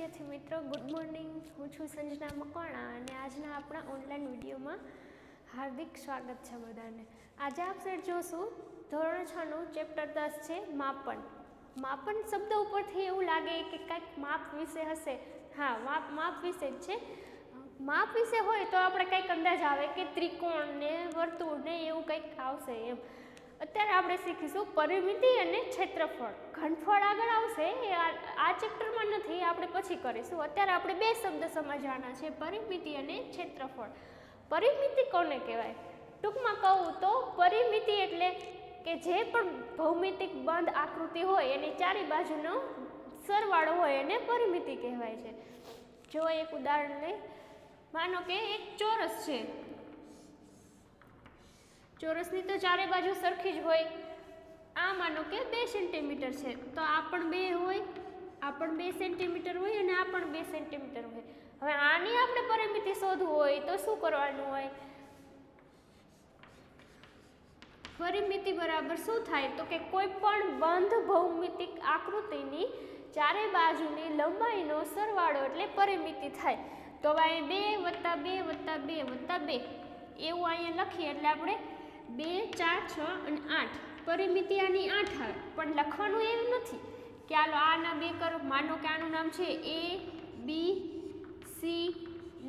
विद्यार्थी मित्रों good morning. हूँ छूँ संजना मकवाणा અને આજના આપણા ઓનલાઈન વિડીયોમાં હાર્દિક સ્વાગત છે બધાને। આજે આપણે જોશું ધોરણ 6 નું ચેપ્ટર 10 છે માપન। માપન શબ્દ ઉપરથી એવું લાગે કે કંઈક માપ વિશે હશે। હા, માપ વિશે જ છે। માપ વિશે હોય તો આપણે કંઈક અંદાજ આવે કે ત્રિકોણ ને વર્તુળ ને એવું કંઈક આવશે એમ। અત્યારે આપણે શીખીશું પરિમિતિ અને ક્ષેત્રફળ। ઘનફળ આગળ આવશે, એ આ ચેપ્ટરમાં નથી, આપણે પછી કરીશું। અત્યારે આપણે બે શબ્દ સમજવાના છે, પરિમિતિ અને ક્ષેત્રફળ। પરિમિતિ કોને કહેવાય? ટૂંકમાં કહું તો પરિમિતિ એટલે કે જે પણ ભૌમિતિક બંધ આકૃતિ હોય એની ચારે બાજુનો સરવાળો હોય એને પરિમિતિ કહેવાય છે। જો એક ઉદાહરણ લઈ, માનો કે એક ચોરસ છે। ચોરसनी तो चारे बाजू सरखी ज होय। आ मानो के 2 सेंटीमीटर है तो आ पण 2 होय, आ पण 2 सेंटीमीटर होय अने आ पण 2 सेंटीमीटर होय। हवे आनी आपणे परिमिति शोधवू होय तो शुं करवानुं होय? परिमिति बराबर शुं थाय तो के कोई पण बंध भौमितिक आकृतिनी चारे बाजुनी लंबाईनो सरवाळो एटले परिमिति थाय। तो हवे 2 + 2 + 2 + 2 एवुं अहींया लखीए एटले आपणे 2, 4, 6 અને 8 परिमिति आनी 8 આવે। પણ લખવાનું એવું નથી કે આલો આના 2 કરો। માનો કે આનું નામ છે A B C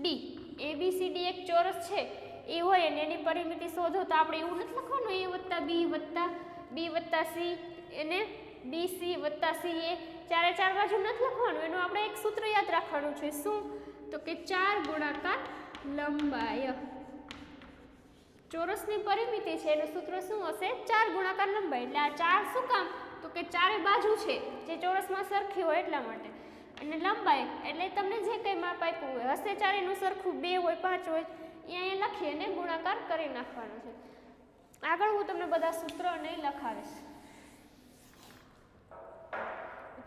D। A B C D એક ચોરસ છે એ હોય અને એની પરિમિતિ શોધો તો આપણે એવું નથી લખવાનું A + B + B + C એને BC + CA ચારે ચાર બાજુ નથી લખવાનું। એનું આપણે એક સૂત્ર યાદ રાખવાનું છે। શું? તો કે 4 ગુણાકાર લંબાઈ। ચોરસની પરિમિતિ છે એનું સૂત્ર શું હશે? 4 ગુણાકાર લંબાઈ। એટલે આ 4 શું કામ? તો કે ચારે બાજુ છે જે ચોરસમાં સરખી હોય એટલા માટે। અને લંબાઈ એટલે તમને જે કંઈ માપ આપ્યું હોય હશે ચારેનું સરખું 2 હોય 5 હોય એ અહીંયા લખી અને ગુણાકાર કરી નાખવાનો છે। આગળ હું તમને બધા સૂત્રો નહીં લખાવીશ।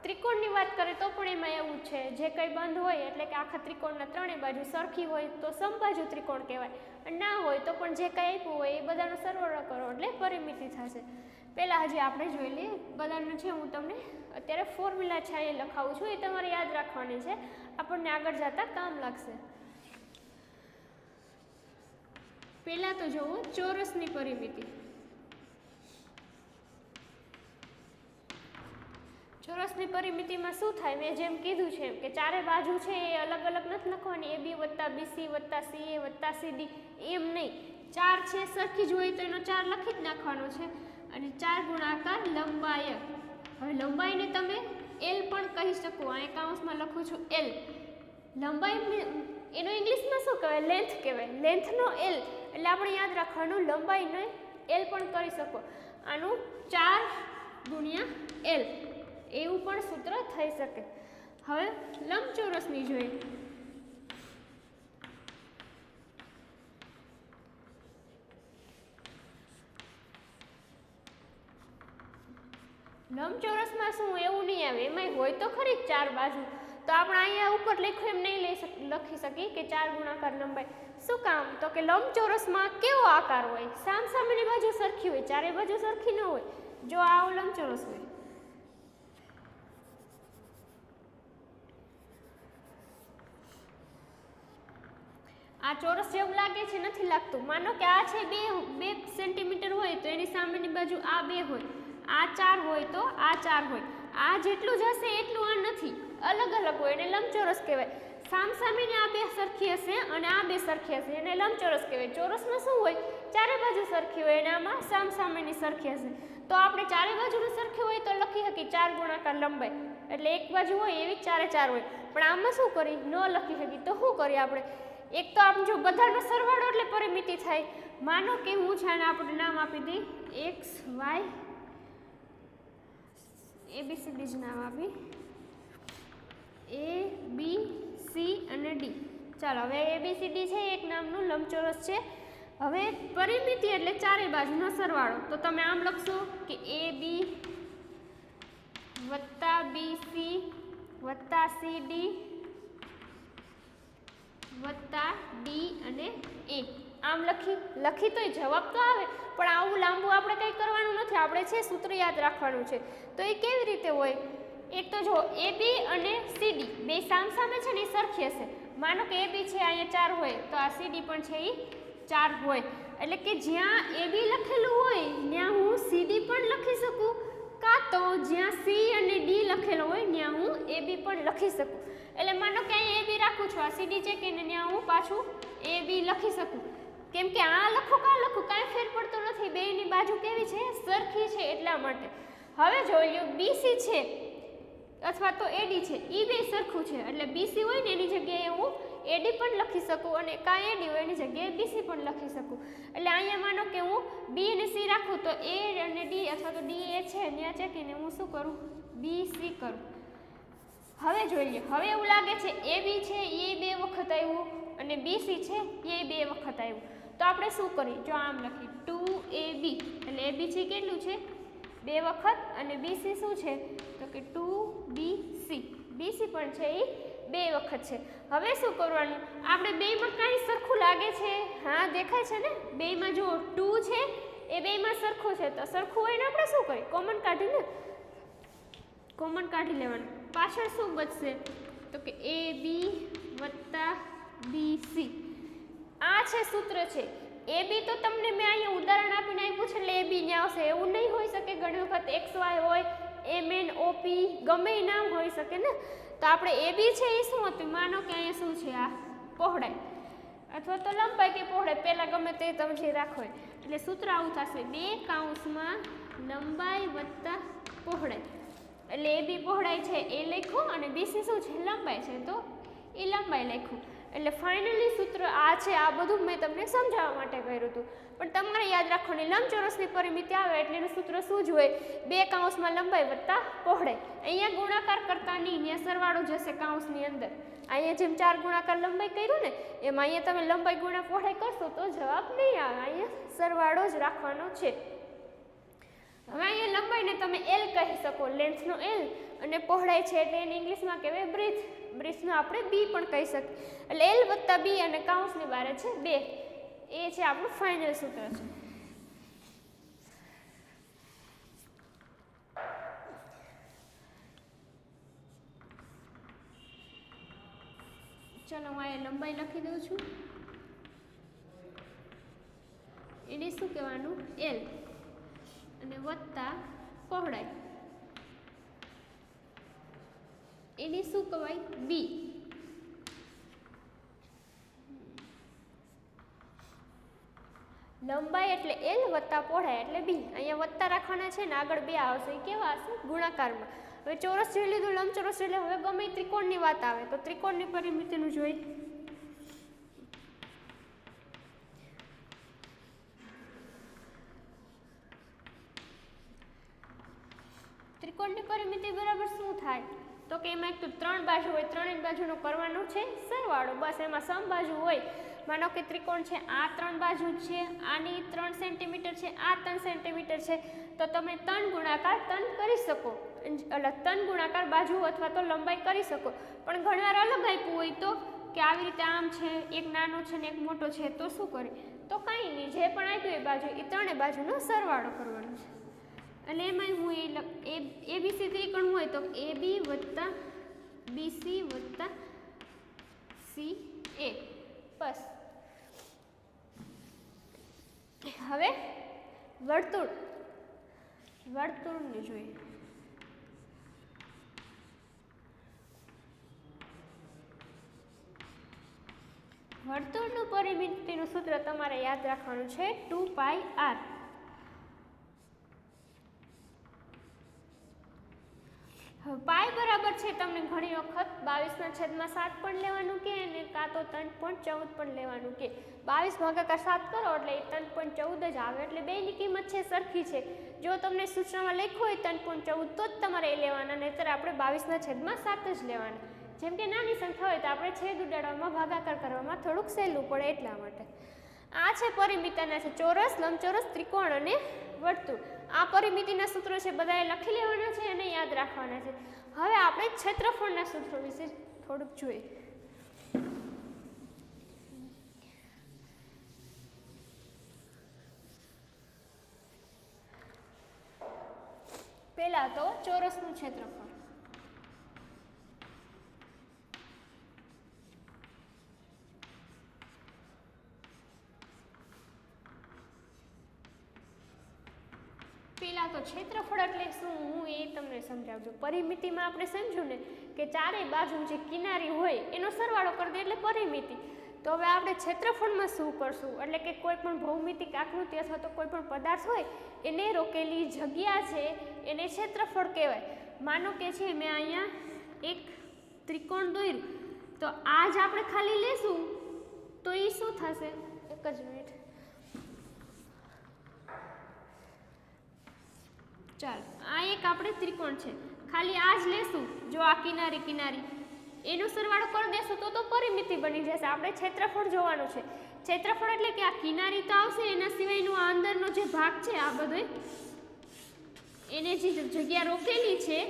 ત્રિકોણની વાત કરીએ તો પણ એમાં એવું છે, જે કંઈ બંધ હોય એટલે કે આખા ત્રિકોણના ત્રણેય બાજુ સરખી હોય તો સમબાજુ ત્રિકોણ કહેવાય, અને ના હોય તો પણ જે કંઈ આપ્યું હોય એ બધાનો સરવાળો કરો એટલે પરિમિતિ થશે। પહેલાં હજી આપણે જોઈ લઈએ બધાનું છે। હું તમને અત્યારે ફોર્મ્યુલા છે એ લખાવું છું, એ તમારે યાદ રાખવાની છે, આપણને આગળ જતાં કામ લાગશે। પહેલાં તો જોવો ચોરસની પરિમિતિ। ચોરસની પરિમિતિમાં શું થાય? મેં જેમ કીધું છે કે ચારે બાજુ છે એ અલગ અલગ નથી લખવાની, AB + BC + CA + CD એમ નહીં। 4 છે સરખી જ હોય તો એનો 4 લખી જ નાખવાનો છે। અને 4 ગુણાકાર લંબાઈ। હવે લંબાઈને તમે L પણ કહી શકો, અહીં કાઉન્સમાં લખું છું L। લંબાઈ એનો ઇંગ્લિશમાં શું કહેવાય? લેન્થ કહેવાય। લેન્થનો L એટલે આપણે યાદ રાખવાનું લંબાઈને L પણ કરી શકો। આનું 4 × L એવું પણ સૂત્ર થઈ શકે। હવે લંબચોરસની જોઈએ। લંબચોરસમાં શું એવું નહીં આવે, એમાંય હોય તો ખરી 4 બાજુ, તો આપણે અહીંયા ઉપર લખ્યું એમ નહીં લખી શકીએ કે 4 ગુણાકાર લંબાઈ। શું કામ? તો કે લંબચોરસમાં કેવો આકાર હોય? સામસામેની બાજુ સરખી હોય, ચારે બાજુ સરખી ન હોય। જો આવો લંબચોરસ હોય, આ ચોરસ જેવું લાગે છે, નથી લાગતું। માનો કે આ છે 2 સેન્ટીમીટર હોય તો એની સામેની બાજુ આ 2 હોય, આ 4 હોય તો આ 4 હોય, આ જેટલું જ હશે એટલું આ નથી, અલગ અલગ હોય એને લંબચોરસ કહેવાય। સામસામેની આ 2 સરખી હશે અને આ 2 સરખી હશે એને લંબચોરસ કહેવાય। ચોરસમાં શું હોય? ચારે બાજુ સરખી હોય અને આમાં સામસામેની સરખી હશે, તો આપણે ચારે બાજુનું સરખી હોય તો લખી શકીએ 4 ગુણાકાર લંબાઈ, એટલે એક બાજુ હોય એવી ચારે 4 હોય। પણ આમાં શું કરી ન લખી શકીએ તો શું કરીએ આપણે? એક તો આમ જો બધાનો સરવાળો એટલે પરિમિતિ થાય। માનો કે હું છે અને આપણે નામ આપી દઈ X Y ABCD જ નામ આપી A B C અને D। ચાલો હવે ABCD છે એક નામનું લંબચોરસ છે। હવે પરિમિતિ એટલે ચારે બાજુનો સરવાળો, તો તમે આમ લખશો કે AB + BC + CD + D અને A આમ લખી તોય જવાબ તો આવે, પણ આવું લાંબુ આપણે કંઈ કરવાનું નથી, આપણે છે સૂત્ર યાદ રાખવાનું છે। તો એ કેવી રીતે હોય? एक तो जो ए बी અને સી ડી બે સામસામે છે ને એ સરખી હશે. માનો કે એ બી છે અહીંયા 4 હોય તો આ સી ડી પણ છે એ 4 હોય. એટલે કે જ્યાં એ બી લખેલું હોય ત્યાં હું સી ડી પણ લખી શકું, કાં તો જ્યાં સી અને ડી લખેલો હોય ત્યાં હું એ બી પણ લખી શકું. એટલે માનો કે અહીંયા એ બી રાખું છું, આ સી ડી છે કે ત્યાં હું પાછું એ બી લખી શકું. કેમ કે આ લખો કાં લખું કાંઈ ફેર પડતો નથી, બેયની બાજુ કેવી છે સરખી છે એટલા માટે. હવે જોઈ લો બીસી છે અથવા તો એડી છે એ બે સરખું છે એટલે બીસી હોય ને એની જગ્યાએ હું એડી પણ લખી શકું અને કાં એડી હોય એની જગ્યાએ બીસી પણ લખી શકું. એટલે અહીંયા માનો કે હું બી અને સી રાખું તો એ અને ડી અથવા તો ડી એ છે ત્યાં ચેકીને હું શું કરું બી સી કરું. હવે જોઈ લો, હવે એવું લાગે છે એ બી છે એ 2 વખત આવ્યું અને બી સી છે એ 2 વખત આવ્યું. તો આપણે શું કરીએ, જો આમ લખીએ 2AB એટલે એ બી સી કેટલું છે 2 વખત અને બીસી શું છે તો કે 2BC, બીસી પણ છે એ 2 વખત છે. હવે શું કરવાનું, આપણે બેયમાં કાંઈ સરખું લાગે છે? હા દેખાય છે ને, બેયમાં જો 2 છે એ બેયમાં સરખું છે તો સરખું હોય ને આપણે શું કરીએ કોમન કાઢીને કોમન કાઢી લેવાનું. પાછળ શું બચશે તો કે એ બી વત્તા બીસી. આ છે સૂત્ર છે. એ બી તો તમને મેં અહીંયા ઉદાહરણ આપીને આપ્યું છે એટલે એ બી ત્યાં આવશે. એવું નહીં હોઈ શકે ઘણી વખત XY હોય MN OP ગમે એ નામ હોઈ શકે ને. તો આપણે એ બી છે એ શું હતું, માનો કે અહીંયા શું છે આ પહોળાઈ અથવા તો લંબાઈ કે પહોળાઈ પહેલાં ગમે તે તમે જે રાખો એટલે સૂત્ર આવું થશે 2 કૌંસમાં લંબાઈ વત્તા પહોળાઈ. એટલે એ બી પહોળાઈ છે એ લખ્યું અને બીસી શું છે લંબાઈ છે તો એ લંબાઈ લખ્યું. એટલે ફાઇનલી સૂત્ર આ છે. આ બધું મેં તમને સમજાવવા માટે કર્યું હતું, પણ તમારે યાદ રાખવાની લંબચોરસની પરિમિતિ આવે એટલે એનું સૂત્ર શું જ હોય 2 કૌંસમાં લંબાઈ વત્તા પહોળાઈ. અહીંયા ગુણાકાર કરતા નહીં, અહીંયા સરવાળો જશે કૌંસની અંદર. અહીંયા જેમ 4 ગુણાકાર લંબાઈ કર્યું ને એમાં અહીંયા તમે લંબાઈ ગુણા પહોળાઈ કરશો તો જવાબ નહીં આવે, અહીંયા સરવાળો જ રાખવાનો છે. હવે અહીંયા લંબાઈને તમે એલ કહી શકો, લેન્થનો એલ, અને પહોળાઈ છે એટલે એને ઇંગ્લિશમાં કહેવાય બ્રીથ. બ્રીથનો આપણે બી પણ કહી શકીએ. એટલે એલ વત્તા બી અને કૌંસની બારે છે 2. એ છે આપણું ફાઇનલ સૂત્ર છે. ચલો હું અહીંયા લંબાઈ લખી દઉં છું. એને શું કહેવાનું એલ અને વત્તા પહોળાઈ એની શું કહેવાય બી. લંબાઈ એટલે એલ વત્તા પહોળાઈ એટલે બી. અહીંયા વત્તા રાખવાના છે ને આગળ 2 આવશે એ કેવા હશે ગુણાકારમાં. હવે ચોરસ જોઈ લીધું, લંબચોરસ જોઈ લીધું, હવે ગમે ત્રિકોણની વાત આવે તો ત્રિકોણની પરિમિતિનું જોઈ. ત્રિકોણની પરિમિતિ બરાબર શું થાય તો કે એમાં એક તો 3 બાજુ હોય, 3 બાજુનો કરવાનો છે સરવાળો. બસ એમાં સમબાજુ હોય. માનો કે ત્રિકોણ છે આ 3 બાજુ છે, આની 3 સેન્ટીમીટર છે, આ 3 સેન્ટીમીટર છે તો તમે 3 ગુણાકાર 3 કરી શકો, એટલે 3 ગુણાકાર બાજુ અથવા તો લંબાઈ કરી શકો. પણ ઘણીવાર અલગ આપ્યું હોય તો કે આવી રીતે આમ છે, એક નાનો છે ને એક મોટો છે તો શું કરે તો કાંઈ નહીં, જે પણ આપ્યું એ બાજુ એ 3 બાજુનો સરવાળો કરવાનો છે. અને એમાં હું એબીસી ત્રિકોણ હોય તો એ બી વત્તા બીસી વત્તા સી એ. બસ. હવે વર્તુળને જોઈએ. વર્તુળનું પરિમિતિનું સૂત્ર તમારે યાદ રાખવાનું છે 2πr. પાઈ બરાબર છે તમને ઘણી વખત 22/7 પણ લેવાનું કે અને કાં તો 3.14 પણ લેવાનું કે. 22/7 કરો એટલે એ 3.14 જ આવે. એટલે બેયની કિંમત છે સરખી છે. જો તમને સૂચનામાં લખ્યું હોય 3.14 તો જ તમારે એ લેવાના, નહીંતર આપણે 22/7 જ લેવાના. જેમ કે નાની સંખ્યા હોય તો આપણે છેદ ઉડાડવામાં ભાગાકાર કરવામાં થોડુંક સહેલું પડે એટલા માટે. આ છે પરિમિતિના છે ચોરસ, લંબચોરસ, ત્રિકોણ અને વર્તુળ. આ પરિમિતિના સૂત્રો છે બધાએ લખી લેવાના છે અને યાદ રાખવાના છે. હવે આપણે ક્ષેત્રફળના સૂત્રો વિશે થોડુંક જોઈએ. પહેલા તો ચોરસનું ક્ષેત્રફળ. પહેલાં તો ક્ષેત્રફળ એટલે શું હું એ તમને સમજાવજો. પરિમિતિમાં આપણે સમજ્યું ને કે ચારેય બાજુ જે કિનારી હોય એનો સરવાળો કરી દે એટલે પરિમિતિ. તો હવે આપણે ક્ષેત્રફળમાં શું કરશું એટલે કે કોઈ પણ ભૌમિતિક આકૃતિ અથવા તો કોઈ પણ પદાર્થ હોય એને રોકેલી જગ્યા છે એને ક્ષેત્રફળ કહેવાય. માનો કે છે મેં અહીંયા એક ત્રિકોણ દોર્યું તો આ જ આપણે ખાલી લેશું તો એ શું થશે? એક જ મિનિટ. ચાલો આ એક આપણે ત્રિકોણ છે ખાલી આ જ લેશું. જો આ કિનારી કિનારી એનો સરવાળો કરી દેશું તો પરિમિતિ બની જશે. આપણે ક્ષેત્રફળ જોવાનું છે. ક્ષેત્રફળ એટલે કે આ કિનારી તો આવશે એના સિવાયનો આ અંદરનો જે ભાગ છે આ બધો એને જે જગ્યા રોકેલી છે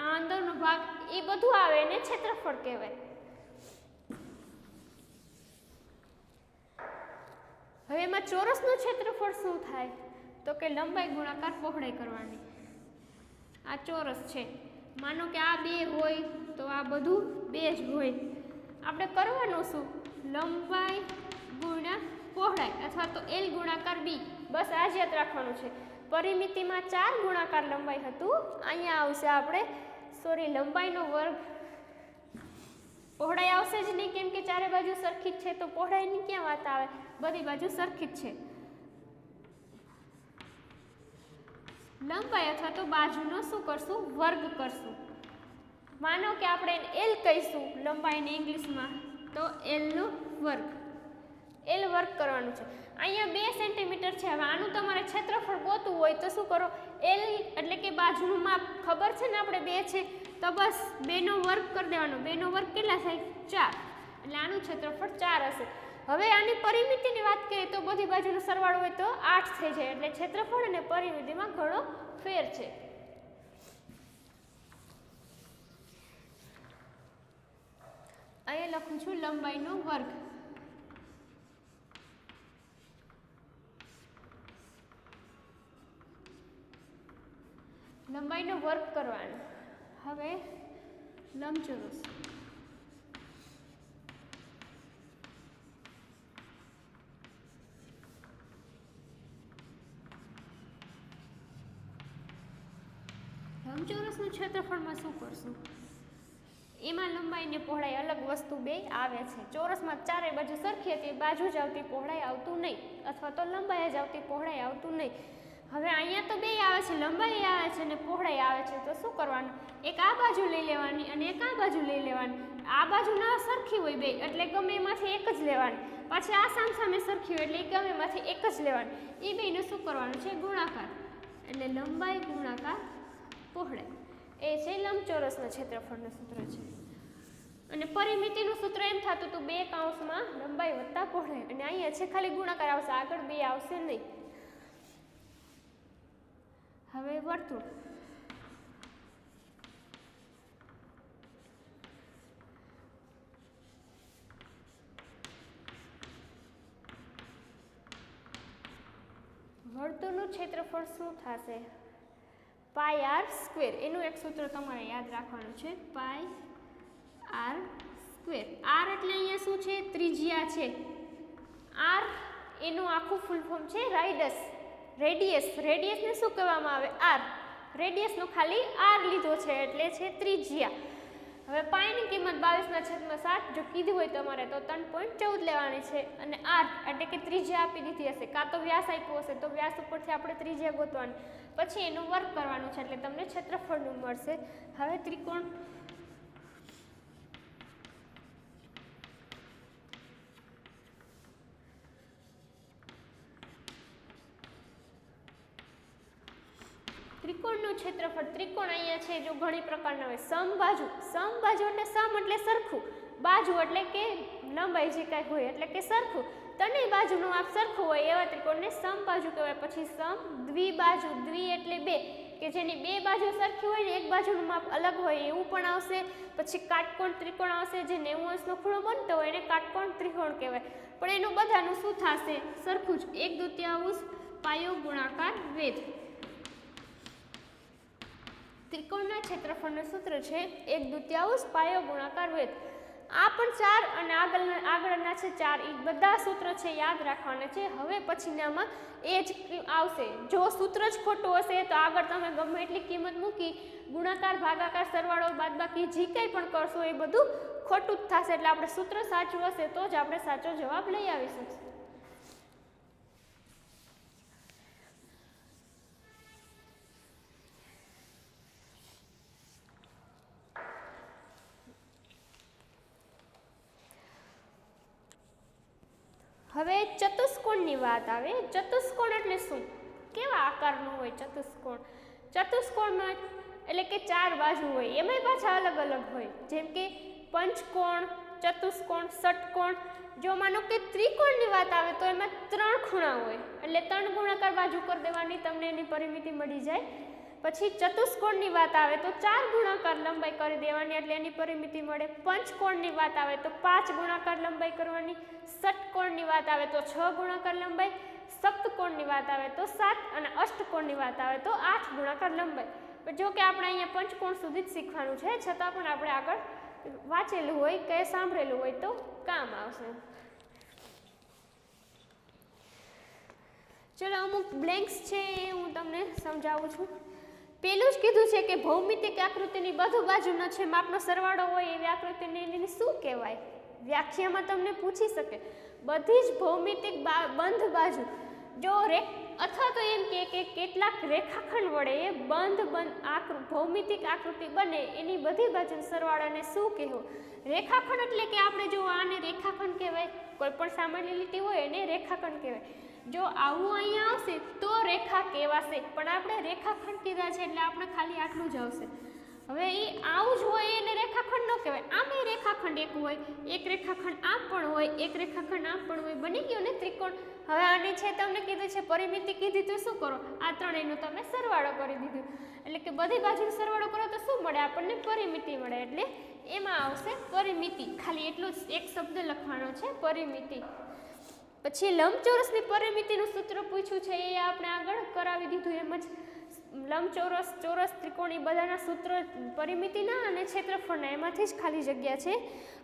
આ અંદરનો ભાગ એ બધું આવે એને ક્ષેત્રફળ કહેવાય. હવે એમાં ચોરસનું ક્ષેત્રફળ શું થાય તો કે લંબાઈ ગુણાકાર પહોળાઈ કરવાની. આ ચોરસ છે. માનો કે આ બે હોય તો આ બધું બે જ હોય. આપણે કરવાનું શું? લંબાઈ ગુણ્યા પહોળાઈ અથવા તો L ગુણાકાર B. બસ આ જ યાદ રાખવાનું છે. પરિમિતિમાં 4 ગુણાકાર લંબાઈ હતું. અહીંયા આવશે આપણે લંબાઈનો વર્ગ. પહોળાઈ આવશે જ નહીં કેમ કે ચારે બાજુ સરખી જ છે તો પહોળાઈની ક્યાં વાત આવે? બધી બાજુ સરખી જ છે. લંબાઈ અથવા તો બાજુનો શું કરશું? વર્ગ કરશું. માનો કે આપણે L કહીશું લંબાઈને ઇંગ્લિશમાં તો L નો વર્ગ. L વર્ગ કરવાનું છે. અહીંયા 2 સેન્ટીમીટર છે. હવે આનું તમારે ક્ષેત્રફળ ગોતવું હોય તો શું કરો? L એટલે કે બાજુનું માપ ખબર છે ને આપણે 2 છે તો બસ 2 નો વર્ગ કરી દેવાનો. 2 નો વર્ગ કેટલા થાય? 4. એટલે આનું ક્ષેત્રફળ 4 હશે. હવે આની પરિમિતિની વાત કરીએ તો બધી બાજુનો સરવાળો હોય તો 8 થઈ જાય. એટલે ક્ષેત્રફળ અને પરિમિતિમાં ઘણો ફેર છે. અહીંયા લખું છું લંબાઈનો વર્ગ. લંબાઈનો વર્ગ કરવાનો. હવે લંબચોરસ. લંબચોરસનું ક્ષેત્રફળમાં શું કરશું? એમાં લંબાઈ ને પહોળાઈ અલગ વસ્તુ બે આવે છે. ચોરસમાં ચારે બાજુ સરખી હતી બાજુ જ આવતી પહોળાઈ આવતું નહીં અથવા તો લંબાઈ જ આવતી પહોળાઈ આવતું નહીં. હવે અહીંયા તો બે આવે છે, લંબાઈ આવે છે અને પહોળાઈ આવે છે. તો શું કરવાનું? એક આ બાજુ લઈ લેવાની અને એક આ બાજુ લઈ લેવાની. આ બાજુ ના સરખી હોય બે એટલે ગમે એમાંથી એક જ લેવાની. પછી આ સામસામે સરખી હોય એટલે ગમે એમાંથી એક જ લેવાની. એ બેનું શું કરવાનું છે? ગુણાકાર. એટલે લંબાઈ ગુણાકાર પહોળાઈ એ છે લંબચોરસના ક્ષેત્રફળનું સૂત્ર છે. અને પરિમિતિનું સૂત્ર એમ થતું હતું 2 કૌંસમાં લંબાઈ વત્તા પહોળાઈ. અને અહીંયા છે ખાલી ગુણાકાર આવશે, આગળ 2 આવશે નહીં. હવે વર્તુળ. વર્તુળનું ક્ષેત્રફળ શું થશે? પાઈ આર સ્ક્વેર. એનું એક સૂત્ર તમારે યાદ રાખવાનું છે, પાઈ આર સ્ક્વેર. આર એટલે અહીંયા શું છે? ત્રિજ્યા છે. આર એનું આખું ફૂલ ફોર્મ છે રાડિયસ. રેડિયસને શું કહેવામાં આવે? આર. રેડિયસનો ખાલી આર લીધો છે એટલે છે ત્રિજ્યા. હવે પાઈની કિંમત 22/7 જો કીધી હોય તમારે તો 3.14 લેવાની છે. અને આર એટલે કે ત્રિજ્યા આપી દીધી હશે, કાં તો વ્યાસ આપ્યો હશે તો વ્યાસ ઉપરથી આપણે ત્રિજ્યા ગોતવાની, પછી એનું વર્ગ કરવાનું છે એટલે તમને ક્ષેત્રફળનું મળશે. હવે ત્રિકોણ. ત્રિકોણનું ક્ષેત્રફળ. ત્રિકોણ અહીંયા છે જો ઘણી પ્રકારના હોય. સમબાજુ. સમબાજુ એટલે સમ એટલે સરખું, બાજુ એટલે કે લંબાઈ જે કાંઈ હોય એટલે કે સરખું. ત્રણેય બાજુનું માપ સરખું હોય એવા ત્રિકોણને સમબાજુ કહેવાય. પછી સમ દ્વિબાજુ. દ્વિ એટલે 2 કે જેની 2 બાજુ સરખી હોય ને એક બાજુનું માપ અલગ હોય એવું પણ આવશે. પછી કાટકોણ ત્રિકોણ આવશે જે 90° ખૂણો બનતો હોય એને કાટકોણ ત્રિકોણ કહેવાય. પણ એનું બધાનું શું થશે? સરખું જ. 1/2 પાયો ગુણાકાર વેધ. ત્રિકોણના ક્ષેત્રફળનું સૂત્ર છે 1/2 પાયો ગુણાકાર વેધ. આ પણ 4 અને આગળના છે 4, એ બધા સૂત્ર છે યાદ રાખવાના છે. હવે પછીનામાં એ જ આવશે. જો સૂત્ર જ ખોટું હશે તો આગળ તમે ગમે એટલી કિંમત મૂકી ગુણાકાર, ભાગાકાર, સરવાળો, બાદબાકી જે કંઈ પણ કરશો એ બધું ખોટું જ થશે. એટલે આપણે સૂત્ર સાચું હશે તો જ આપણે સાચો જવાબ લઈ આવી શકશું. હવે ચતુષ્કોણની વાત આવે. ચતુષ્કોણ એટલે શું? કેવા આકારનું હોય ચતુષ્કોણ? ચતુષ્કોણમાં એટલે કે 4 બાજુ હોય, એમાંય પાછા અલગ અલગ હોય. જેમ કે પંચકોણ, ચતુષ્કોણ, ષટકોણ. જો માનો કે ત્રિકોણની વાત આવે તો એમાં 3 ખૂણા હોય, એટલે 3 ગુણાકાર બાજુ કરી દેવાની, તમને એની પરિમિતિ મળી જાય. પછી ચતુષ્કોણની વાત આવે તો 4 ગુણાકાર લંબાઈ કરી દેવાની, એટલે એની પરિમિતિ મળે. પંચકોણની વાત આવે તો 5 ગુણાકાર લંબાઈ કરવાની. ષટકોણની વાત આવે તો 6 ગુણાકાર લંબાઈ. સપ્તકોણની વાત આવે તો 7 અને અષ્ટકોણની વાત આવે તો 8 ગુણાકાર લંબાઈ. પણ જો કે આપણે અહીંયા પંચકોણ સુધી જ શીખવાનું છે, છતાં પણ આપણે આગળ વાંચેલું હોય કે સાંભળેલું હોય તો કામ આવશે. ચલો અમુક બ્લેન્ક્સ છે એ હું તમને સમજાવું છું. પેલું જ કીધું છે કે ભૌમિતિક આકૃતિની બધું બાજુનો છે માપનો સરવાળો હોય એવી આકૃતિને એને શું કહેવાય? વ્યાખ્યામાં તમને પૂછી શકે. બધી જ ભૌમિતિક બંધ બાજુ જો અથવા તો એમ કે કેટલાક રેખાખંડ વડે ભૌમિતિક આકૃતિ બને એની બધી બાજુનો સરવાળાને શું કહેવું? રેખાખંડ એટલે કે આપણે જો આને રેખાખંડ કહેવાય, કોઈ પણ સામાન્ય લીટી હોય એને રેખાખંડ કહેવાય. જો આવું અહીંયા આવશે તો રેખા કહેવાશે, પણ આપણે રેખાખંડ કીધા છે એટલે આપણે ખાલી આટલું જ આવશે. હવે એ આવું જ હોય એને રેખાખંડ ન કહેવાય. આમે રેખાખંડ એક હોય, એક રેખાખંડ આમ પણ હોય, એક રેખાખંડ આમ પણ હોય, બની ગયો ને ત્રિકોણ. હવે આની છે તમને કીધું છે પરિમિતિ કીધી તો શું કરો? આ ત્રણેયનો તમે સરવાળો કરી દીધું, એટલે કે બધી બાજુનો સરવાળો કરો તો શું મળે? આપણને પરિમિતિ મળે. એટલે એમાં આવશે પરિમિતિ. ખાલી એટલું જ એક શબ્દ લખવાનો છે, પરિમિતિ. પછી લંબચોરસની પરિમિતિનું સૂત્ર પૂછ્યું છે, એ આપણે આગળ કરાવી દીધું. એમ જ લંબચોરસ, ચોરસ, ત્રિકોણ એ બધાના સૂત્ર પરિમિતિના અને ક્ષેત્રફળના એમાંથી જ ખાલી જગ્યા છે.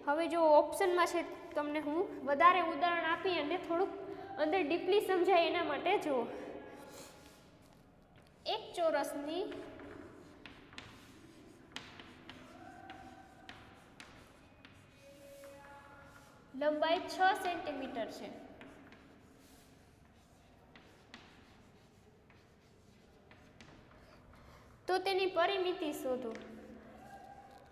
હવે જો ઓપ્શનમાં છે તમને હું વધારે ઉદાહરણ આપી અને થોડુંક અંદર ડીપલી સમજાય એના માટે જુઓ. એક ચોરસની લંબાઈ 6 સેન્ટીમીટર છે. તો તેની પરિમિતિ શોધો.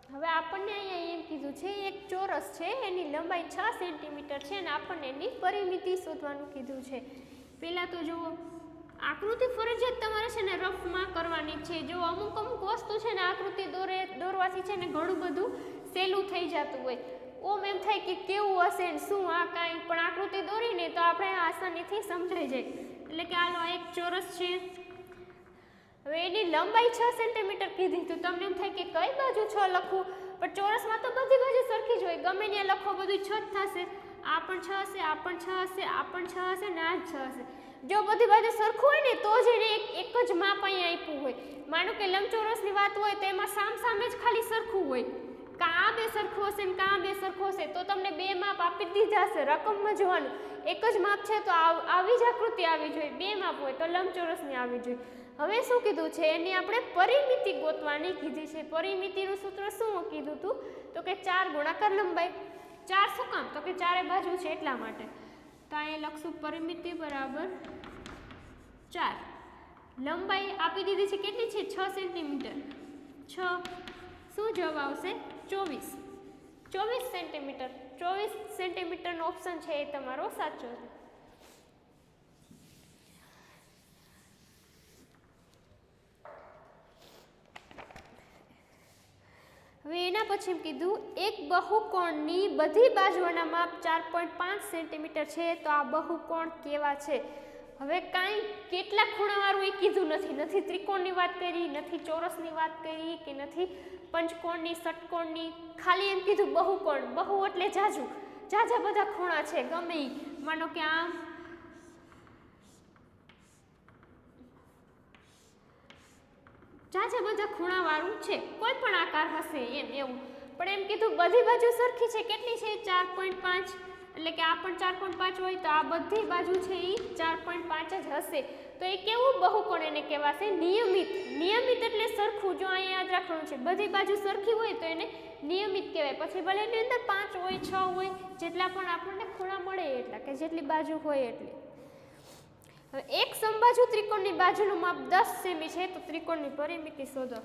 હવે આપણને અહીંયા એમ કીધું છે એક ચોરસ છે એની લંબાઈ 6 સેન્ટીમીટર છે અને આપણને એની પરિમિતિ શોધવાનું કીધું છે. પહેલાં તો જુઓ, આકૃતિ ફરજિયાત તમારે છે ને રફમાં કરવાની છે. જો અમુક વસ્તુ છે ને આકૃતિ દોરવાથી છે ને ઘણું બધું સહેલું થઈ જતું હોય. ઓમ એમ થાય કે કેવું હશે ને શું આ કાંઈ, પણ આકૃતિ દોરીને તો આપણે આસાનીથી સમજાઈ જાય. એટલે કે આલો એક ચોરસ છે. હવે એની લંબાઈ 6 સેન્ટીમીટર કીધી તો તમને એમ થાય કે કઈ બાજુ 6 લખવું? પણ ચોરસમાં તો બધી બાજુ સરખી જ હોય, ગમે ત્યાં લખો બધું 6 જ થશે. આ પણ 6 હશે, આ પણ 6 હશે, આ પણ 6 હશે ને આ જ 6 હશે. જો બધી બાજુ સરખું હોય ને તો જ એને એક જ માપ અહીંયા આપ્યું હોય. માનો કે લંબચોરસની વાત હોય તો એમાં સામે જ ખાલી સરખું હોય, કાં આ બે સરખું હશે ને કાં આ બે સરખું હશે, તો તમને બે માપ આપી દીધા હશે. રકમમાં જોવાનું એક જ માપ છે તો આવી જ આકૃતિ આવી જોઈએ. બે માપ હોય તો લંબચોરસની આવી જોઈએ. હવે શું કીધું છે? એની આપણે પરિમિતિ ગોતવાની કીધી છે. પરિમિતિનું સૂત્ર શું કીધું હતું? તો કે 4 ગુણાકાર લંબાઈ. 4 શું કામ? તો કે ચારે બાજુ છે એટલા માટે. તો અહીંયા લખશું પરિમિતિ બરાબર 4. લંબાઈ આપી દીધી છે કેટલી છે? 6 સેન્ટીમીટર. 6 શું જવાબ આવશે? 24. 24 સેન્ટીમીટર. 24 સેન્ટીમીટરનો ઓપ્શન છે એ તમારો સાચો છે. હવે એના પછી એમ કીધું એક બહુકોણની બધી બાજુઓના માપ 4.5 સેન્ટીમીટર છે, તો આ બહુકોણ કેવા છે? હવે કાંઈ કેટલા ખૂણાવાળું એ કીધું નથી ત્રિકોણની વાત કરી, નથી ચોરસની વાત કરી, કે નથી પંચકોણની, ષટકોણની. ખાલી એમ કીધું બહુકોણ. બહુ એટલે જાજા બધા ખૂણા છે. ગમે એ માનો કે આમ જાજા બધા ખૂણાવાળું છે, કોઈ પણ આકાર હશે એમ એવું. પણ એમ કીધું બધી બાજુ સરખી છે, કેટલી છે 4.5, એટલે કે આ પણ 4.5 હોય તો આ બધી બાજુ છે એ 4.5 જ હશે. તો એ કેવું બહુકોણ એને કહેવાશે? નિયમિત. નિયમિત એટલે સરખું. જો અહીંયા યાદ રાખવાનું છે, બધી બાજુ સરખી હોય તો એને નિયમિત કહેવાય. પછી ભલે એની અંદર 5 હોય, 6 હોય, જેટલા પણ આપણને ખૂણા મળે એટલા, કે જેટલી બાજુ હોય એટલી. હવે એક સમબાજુ ત્રિકોણની બાજુનું માપ 10 સેમી છે, તો ત્રિકોણની પરિમિતિ શોધો.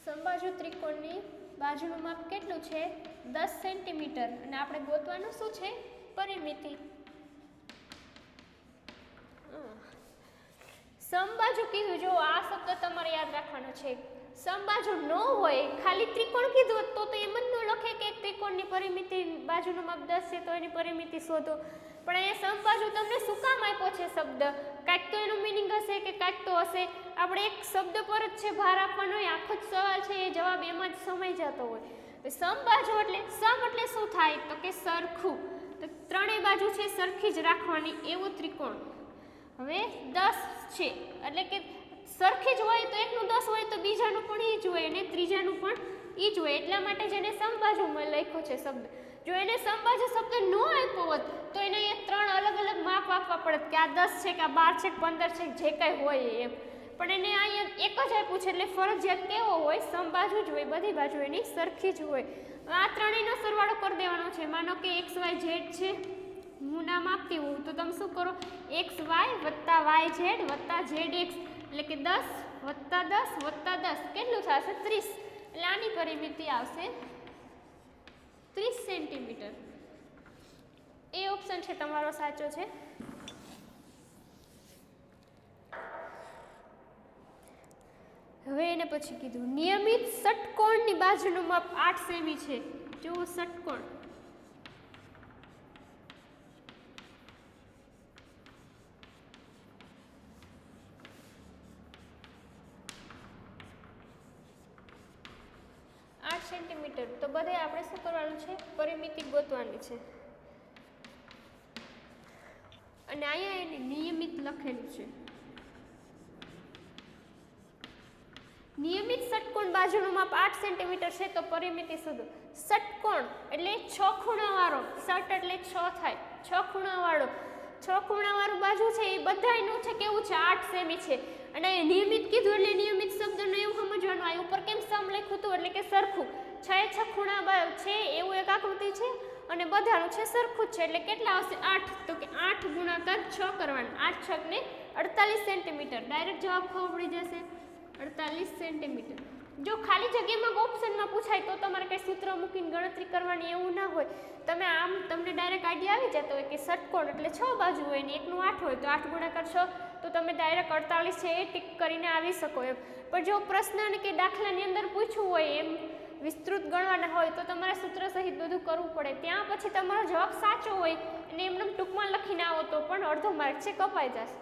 સમબાજુ ત્રિકોણની બાજુનું માપ કેટલું છે? 10 સેન્ટીમીટર. અને આપણે ગોતવાનું શું છે? પરિમિતિ. સમબાજુ કીધું, જો આ શબ્દ તમારે યાદ રાખવાનો છે. સમબાજુ ન હોય, ખાલી ત્રિકોણ કીધું તો એમ જ ન લખે કે ત્રિકોણની પરિમિતિ બાજુનું માપ 10 છે તો એની પરિમિતિ શોધો. પણ અહીંયા સમબાજુ તમને શું કામ આપ્યો છે શબ્દ? કાંઈક તો એનું મિનિંગ હશે કે કાંઈક તો હશે. આપણે એક શબ્દ પર જ છે ભાર આપવાનો હોય, આખો જ સવાલ છે એ જવાબ એમાં જ સમાઈ જતો હોય. સમબાજુ એટલે સમ એટલે શું થાય? તો કે સરખું. તો ત્રણેય બાજુ છે સરખી જ રાખવાની, એવું ત્રિકોણ. હવે 10 છે એટલે કે સરખી જ હોય તો એકનું 10 હોય તો બીજાનું પણ એ જ હોય અને ત્રીજાનું પણ એ જ હોય. એટલા માટે જ એને સમબાજુમાં લખ્યો છે શબ્દ. જો એને સમબાજુ શબ્દ ન આપ્યો હોત તો એને એ 3 અલગ અલગ માપ આપવા પડત કે આ 10 છે કે આ 12 છે કે 15 છે જે કાંઈ હોય એમ. પણ એને અહીંયા એક જ આપ્યું છે એટલે ફરજિયાત કેવો હોય? સમબાજુ જ હોય, બધી બાજુ એની સરખી જ હોય. આ ત્રણેયનો સરવાળો કરી દેવાનો છે. માનો કે x y z છે, હું નામ આપતી હોઉં તો તમે શું કરો? xy + yz + zx, એટલે કે 10 + 10 + 10 કેટલું થશે? 30. એટલે આની પરિમિતિ આવશે 30 સેન્ટીમીટર. એ ઓપ્શન છે તમારો સાચો છે. હવે એને પછી કીધું નિયમિત ષટકોણની બાજુનું માપ 8 સેમી છે. જો ષટકોણ, સેન્ટીમીટર. તો બધે આપણે શું કરવાનું છે? પરિમિતિ ગોતવાની છે. અને અહીંયા એની નિયમિત લખેલું છે. નિયમિત ષટકોણ બાજુનું માપ 8 સેન્ટીમીટર છે તો પરિમિતિ શોધો. ષટકોણ એટલે 6 ખૂણાવાળો. ષટ એટલે 6 થાય, 6 ખૂણાવાળો. 6 ખૂણાવાળું બાજુ છે એ બધાયનું છે કેવું છે? 8 સેમી છે. અને નિયમિત કીધું એટલે નિયમિત શબ્દને એવું સમજવાનું, આ ઉપર કેમ સમ લખ્યું હતું એટલે કે સરખું. 6 ખૂણા છે એવું એક આકૃતિ છે અને બધાનું છે સરખું જ છે. એટલે કેટલા આવશે? 8. તો કે 8 ગુણાકાર 6 કરવાનું. 8 6 ને 48 સેન્ટીમીટર. ડાયરેક્ટ જવાબ ખબર પડી જશે 48 સેન્ટીમીટર. જો ખાલી જગ્યામાં ઓપ્શનમાં પૂછાય તો તમારે કંઈ સૂત્ર મૂકીને ગણતરી કરવાની એવું ના હોય. તમે આમ તમને ડાયરેક્ટ આઈડિયા આવી જતો હોય કે ષટકોણ એટલે 6 બાજુ હોય ને એકનું 8 હોય તો 8 ગુણાકાર 6, તો તમે ડાયરેક્ટ 48 છે એ ટીક કરીને આવી શકો એમ. પણ જો પ્રશ્ન અને કે દાખલાની અંદર પૂછવું હોય એમ વિસ્તૃત ગણવાના હોય તો તમારે સૂત્ર સહિત બધું કરવું પડે. ત્યાં પછી તમારો જવાબ સાચો હોય અને એમને ટૂંકમાં લખીને આવો તો પણ અડધો માર્ક છે કપાઈ જશે.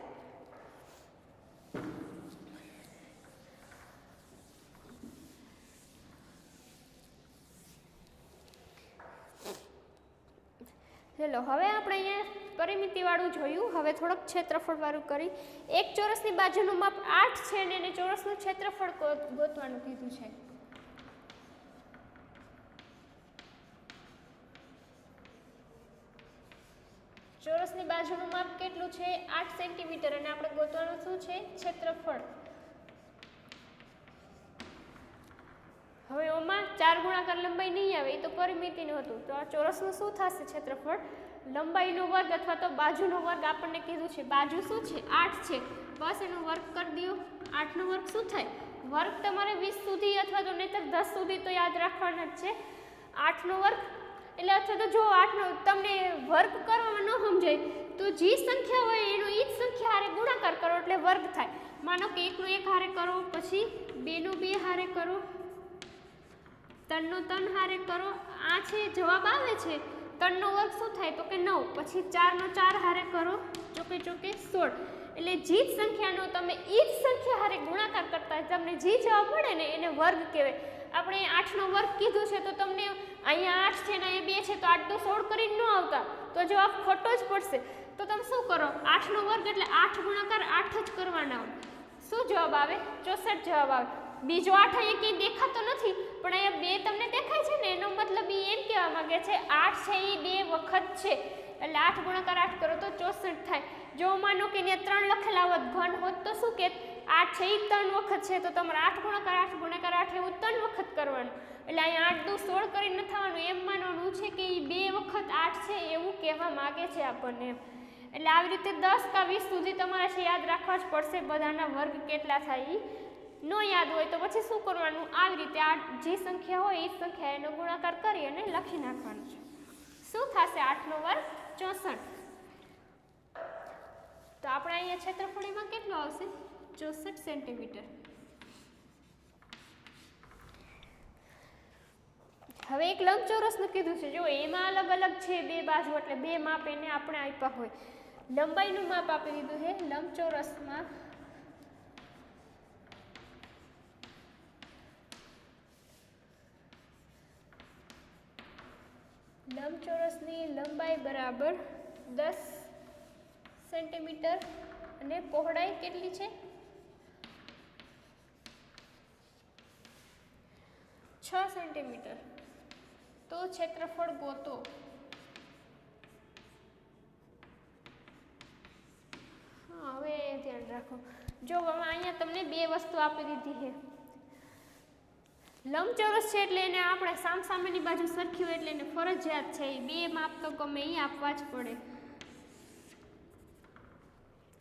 ચલો હવે આપણે અહીંયા પરિમિતિવાળું જોયું. હવે થોડોક ક્ષેત્રફળવાળું કરી. એક ચોરસની બાજુનું માપ 8 છે અને એને ચોરસનું ક્ષેત્રફળ ગોતવાનું કીધું છે. ચોરસની બાજુનું માપ કેટલું છે? 8 સેન્ટીમીટર. અને આપણે ગોતવાનું શું છે? ક્ષેત્રફળ. હવે ઓમાં 4 ગુણાકાર લંબાઈ નહીં આવે, એ તો પરિમિતિનું હતું. તો આ ચોરસનું શું થશે? ક્ષેત્રફળ. લંબાઈનો વર્ગ અથવા તો બાજુનો વર્ગ આપણને કીધું છે. બાજુ શું છે? 8 છે. બસ એનો વર્ગ કરી દો. 8 નો વર્ગ શું થાય? વર્ગ તમારે 20 સુધી અથવા તો નહીતર 10 સુધી તો યાદ રાખવાના જ છે. 8 નો વર્ગ એટલે અથવા તો જો 8 નો તમને વર્ગ કરવામાં ન સમજાય તો જે સંખ્યા હોય એનો એ જ સંખ્યા હારે ગુણાકાર કરો એટલે વર્ગ થાય. માનો કે 1 નો 1 હારે કરો, પછી 2 નો 2 હારે કરો, 3 નો 3 હારે કરો. આ છે જવાબ આવે છે. 3 નો વર્ગ શું થાય? તો કે 9. પછી 4 નો 4 હારે કરો, જો કે છે ચોકે 16 એટલે જે જ સંખ્યાનો તમે એ જ સંખ્યા હારે ગુણાકાર કરતા તમને જે જવાબ મળે ને એને વર્ગ કહેવાય. આપણે 8નો વર્ગ કીધું છે તો તમને અહીંયા 8 છે ને અહીંયા 2 છે તો 8 તો 16 કરીને ન આવતા તો જવાબ ખોટો જ પડશે. તો તમે શું કરો 8નો વર્ગ એટલે 8 ગુણાકાર 8 જ કરવાના હોય. શું જવાબ આવે 64 જવાબ આવે. બીજો 8 અહીંયા કંઈ દેખાતો નથી પણ અહીંયા 2 તમને દેખાય છે ને એનો મતલબ એ એમ કહેવા માંગે છે 8 છે એ 2 વખત છે એટલે 8 ગુણાકાર 8 કરો તો 64 થાય. જો માનો કે અહીંયા 3 લખેલા હોત ઘન હોત તો શું કે 8 છે એ 3 વખત છે તો તમારે 8 ગુણાકાર 8 એવું 3 વખત કરવાનું એટલે અહીંયા 8 દુ 16 કરીને ન થવાનું એમ માનવાનું છે કે એ 2 વખત 8 છે એવું કહેવા માંગે છે આપણને. એટલે આવી રીતે 10 કે 20 સુધી તમારે છે યાદ રાખવા જ પડશે. બધાના વર્ગ કેટલા થાય ન યાદ હોય તો પછી શું કરવાનું આવી રીતે આ જે સંખ્યા હોય એ સંખ્યા એનો ગુણાકાર કરી અને લખી નાખવાનું છે. શું થશે 8નો વર્ગ 64. તો આપણે અહીંયા ક્ષેત્રફળમાં કેટલો આવશે 64 સેન્ટીમીટર. હવે એક લંબચોરસનું કીધું છે જો એમાં અલગ અલગ છે બે બાજુ એટલે બે માપ એને આપણે આપ્યા હોય. લંબાઈનું માપ આપી દીધું છે લંબચોરસમાં લંબચોરસની લંબાઈ બરાબર 10 સેન્ટીમીટર અને પહોળાઈ કેટલી છે 6 સેન્ટીમીટર. તો ક્ષેત્રફળ ગોતો. હા હવે ધ્યાન રાખો જો અહીંયા તમને બે વસ્તુ આપી દીધી છે. લંબચોરસ છે એટલે એને આપણે સામસામેની બાજુ સરખી હોય એટલે એને ફરજિયાત છે એ બે માપ તો ગમે એ આપવા જ પડે.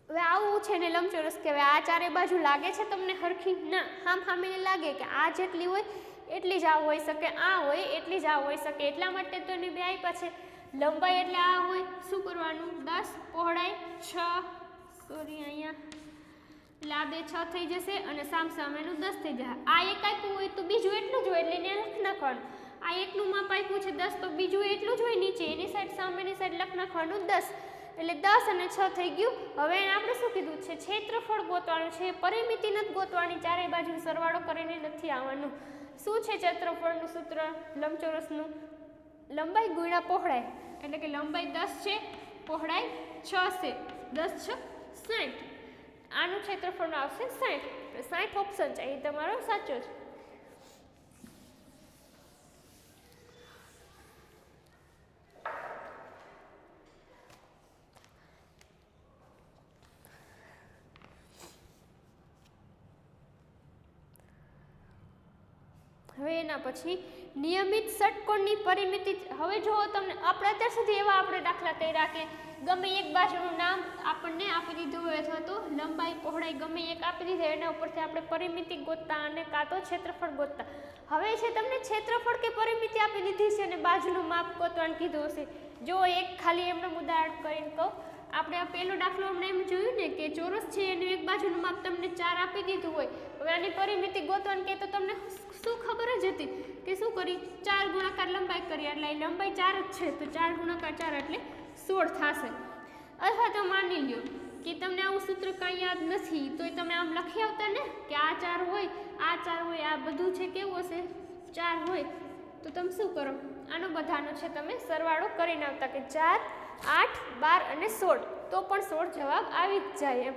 હવે આવું છે ને લંબચોરસ કહેવાય. આ ચારે બાજુ લાગે છે તમને હરખી ના સામસામેની લાગે કે આ જેટલી હોય એટલી જ આ હોઈ શકે આ હોય એટલી જ આ હોઈ શકે એટલા માટે તો એને બે આપ્યા છે. લંબાઈ એટલે આ હોય શું કરવાનું 10 પહોળાઈ 6 સોરી અહીંયા એટલે આ બે 6 થઈ જશે અને સામસામેનું 10 થઈ જશે. આ એક આપ્યું હોય તો બીજું એટલું જ હોય એટલે એને લખ નાખવાનું. આ એકનું માપ આપ્યું છે 10 તો બીજું એટલું જ હોય નીચે એની સાઈડ સામેની સાઈડ લખ નાખવાનું 10 એટલે 10 અને 6 થઈ ગયું. હવે આપણે શું કીધું છે ક્ષેત્રફળ ગોતવાનું છે પરિમિતિ નથી ગોતવાની ચારે બાજુ સરવાળો કરીને નથી આવવાનું. શું છે ક્ષેત્રફળનું સૂત્ર લંબચોરસનું લંબાઈ ગુણ્યા પહોળાઈ એટલે કે લંબાઈ 10 છે પહોળાઈ 6 છે 10 6 60. આનું ક્ષેત્રફળ આવશે 60. 60 ઓપ્શન છે એ તમારો સાચો છે. હવે એના પછી નિયમિત ષટકોણની પરિમિતિ. હવે જો તમને આપણે અત્યાર સુધી એવા આપણે દાખલા કર્યા કે ગમે એક બાજુનું નામ આપણને આપી દીધું હોય અથવા તો લંબાઈ પહોળાઈ ગમે એક આપી દીધી એના ઉપરથી આપણે પરિમિતિ ગોતતા અને કાં તો ક્ષેત્રફળ ગોતતા. હવે છે તમને ક્ષેત્રફળ કે પરિમિતિ આપી દીધી છે અને બાજુનું માપ ગોતવાનું કીધું હશે. જો એક ખાલી એમને ઉદાહરણ કરીને કહું આપણે આ પહેલો દાખલો હમણાં એમ જોયું ને કે ચોરસ છે એનું એક બાજુનું માપ તમને 4 આપી દીધું હોય. હવે આની પરિમિતિ ગોતવાનું કે તો તમને શું ખબર જ હતી કે શું કરી 4 ગુણાકાર લંબાઈ કરી એટલે લંબાઈ 4 જ છે તો 4 ગુણાકાર 4 એટલે 16 થશે. અથવા તો માની લ્યો કે તમને આવું સૂત્ર કાંઈ યાદ નથી તો તમે આમ લખી આવતા ને કે આ 4 હોય આ 4 હોય આ બધું છે કેવું હશે 4 હોય તો તમે શું કરો આનો બધાનો છે તમે સરવાળો કરીને આવતા કે 4 8 12 અને 16 તો પણ 16 જવાબ આવી જ જાય એમ.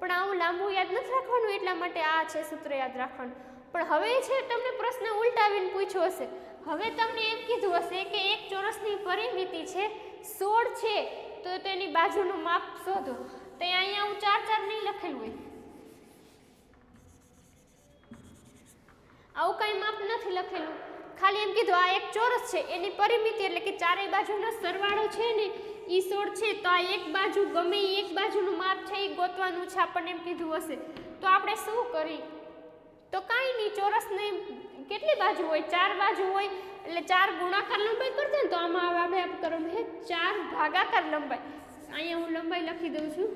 પણ આવું લાંબુ યાદ નથી રાખવાનું એટલા માટે આ છે સૂત્ર યાદ રાખવાનું. પણ હવે છે તમને પ્રશ્ન ઉલટાવીને પૂછ્યો હશે. હવે તમને એમ કીધું હશે કે એક ચોરસની પરિમિતિ છે 16 છે તો તેની બાજુનું માપ શોધો. તો અહીંયા હું 4 4 નહીં લખેલું હોય આવું કાંઈ માપ નથી લખેલું ખાલી એમ કીધું આ એક ચોરસ છે એની પરિમિતિ એટલે કે ચારેય બાજુનો સરવાળો છે ને એ 16 છે તો આ એક બાજુ ગમે એક બાજુનું માપ છે એ ગોતવાનું છે આપણને એમ કીધું હશે. તો આપણે શું કરી તો કાંઈ નહીં ચોરસની કેટલી બાજુ હોય 4 બાજુ હોય એટલે 4 ગુણાકાર લંબાઈ કરતા ને તો આમાં આપણે કરવાનું છે 4 ભાગાકાર લંબાઈ. અહીંયા હું લંબાઈ લખી દઉં છું.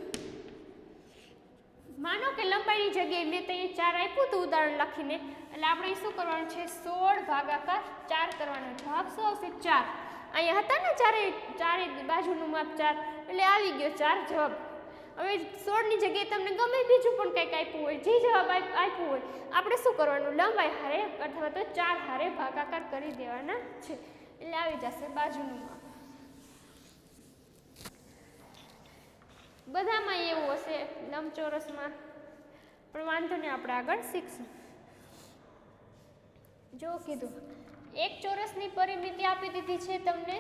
માનો કે લંબાઈની જગ્યાએ મેં ત્યાં 4 આપ્યું હતું ઉદાહરણ લખીને એટલે આપણે શું કરવાનું છે 16 ભાગાકાર 4 કરવાનો. જવાબ શું આવશે 4. અહીંયા હતા ને ચારે બાજુનું માપ 4 એટલે આવી ગયો 4 જવાબ. હવે 16 ની જગ્યાએ તમને ગમે બીજું પણ કંઈક આપ્યું હોય, જે જવાબ આપ્યું હોય આપણે શું કરવાનું, લંબાઈ હારે અથવા તો 4 હારે ભાગાકાર કરી દેવાના છે, એટલે આવી જશે બાજુનું માપ. બધામાં એવું હશે લંબચોરસમાં, પણ વાંધો નહીં, આપણે આગળ શીખશું. જો કીધું એક ચોરસની પરિમિતિ આપી દીધી છે તમને,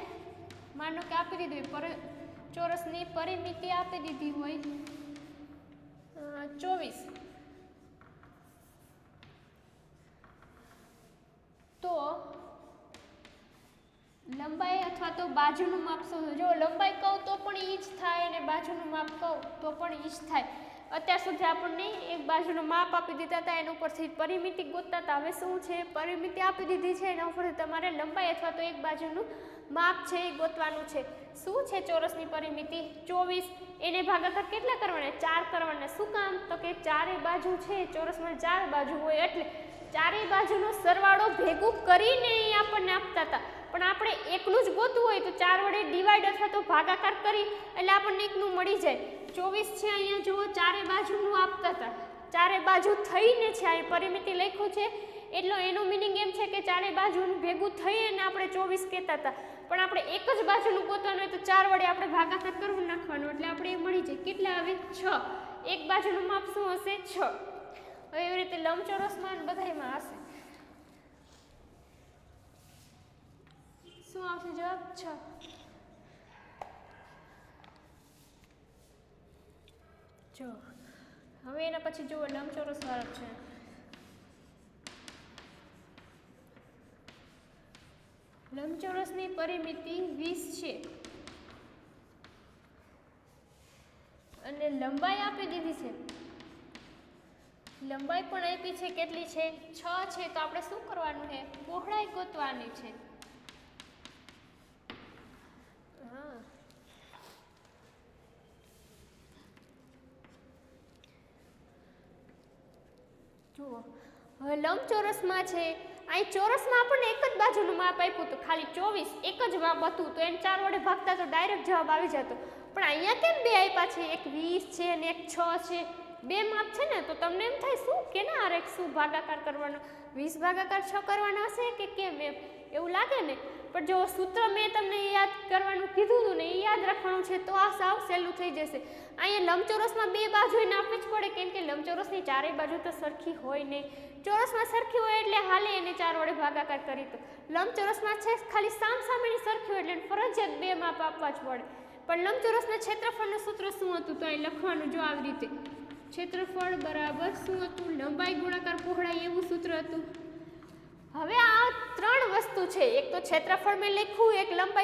માનો કે આપી દીધી હોય ચોરસની પરિમિતિ આપી દીધી હોય 24, તો લંબાઈ અથવા તો બાજુનું માપ શોધો. જો લંબાઈ કહું તો પણ ઈ જ થાય અને બાજુનું માપ કહું તો પણ ઈ જ થાય. અત્યાર સુધી આપણને એક બાજુનું માપ આપી દીધા હતા, એના ઉપરથી પરિમિતિ ગોતતા હતા. હવે શું છે, પરિમિતિ આપી દીધી છે, એના ઉપરથી તમારે લંબાઈ અથવા તો એક બાજુનું માપ છે એ ગોતવાનું છે. શું છે ચોરસની પરિમિતિ 24, એને ભાગાકાર કેટલા કરવાના, 4 કરવાના. શું કામ, તો કે ચારે બાજુ છે, ચોરસમાં 4 બાજુ હોય એટલે ચારેય બાજુનો સરવાળો ભેગું કરીને આપણને આપતા હતા. પણ આપણે એકનું જ ગોતવું હોય તો 4 વડે ડિવાઈડ અથવા તો ભાગાકાર કરી એટલે આપણને એકનું મળી જાય. 24 છે, અહીંયા જુઓ ચારે બાજુનું આપતા હતા, ચારે બાજુ થઈને છે, અહીં પરિમિતિ લખ્યું છે એટલો એનો મિનિંગ એમ છે કે ચારે બાજુનું ભેગું થઈ અને આપણે 24 કહેતા હતા. પણ આપણે એક જ બાજુનું ગોતવાનું હોય તો 4 વડે આપણે ભાગાકાર કરવું નાખવાનું એટલે આપણે એ મળી જાય. કેટલા આવે, 6. એક બાજુનું માપ શું હશે, 6. હવે એવી રીતે લંબચોરસમાં બધાયમાં હશે. શું આવશે જવાબ, 6. જો હવે એના પછી જુઓ લંબચોરસ વાળો છે. લંબચોરસની પરિમિતિ 20 છે અને લંબાઈ આપી દીધી છે. લંબાઈ પણ આપી છે, કેટલી છે, 6 છે. તો આપણે શું કરવાનું છે, પહોળાઈ ગોતવાની છે. જુઓ હવે લંબચોરસમાં છે, અહીં ચોરસમાં આપણને એક જ બાજુનું માપ આપ્યું હતું, ખાલી 24 એક જ માપ હતું, તો એને 4 વડે ભાગતા તો ડાયરેક્ટ જવાબ આવી જતો. પણ અહીંયા કેમ બે આપ્યા છે, એક 20 છે અને એક 6 છે, બે માપ છે ને, તો તમને એમ થાય શું કેના હારે શું ભાગાકાર કરવાનો, 20 ભાગાકાર 6 કરવાનો હશે કે કેમ, એવું લાગે ને. પણ જો સૂત્ર મેં તમને યાદ કરવાનું કીધું હતું ને, એ યાદ રાખવાનું છે તો આ સાવ સહેલું થઈ જશે. અહીંયા લંબચોરસમાં બે બાજુ એને આપવી જ પડે, કેમ કે લંબચોરસની ચારેય બાજુ તો સરખી હોય નહીં. ચોરસમાં સરખી હોય એટલે હાલે એને 4 વડે ભાગાકાર કરી. તો લંબચોરસમાં છે ખાલી સામસામેની સરખી હોય એટલે ફરજિયાત બે માપ આપવા જ પડે. પણ લંબચોરસના ક્ષેત્રફળનું સૂત્ર શું હતું, તો અહીં લખવાનું જો આવી રીતે, ક્ષેત્રફળ બરાબર શું હતું, લંબાઈ ગુણાકાર પહોળાઈ, એવું સૂત્ર હતું. હવે આ 3 વસ્તુ છે, એક તો ક્ષેત્રફળ મેં લખ્યું, એક લંબાઈ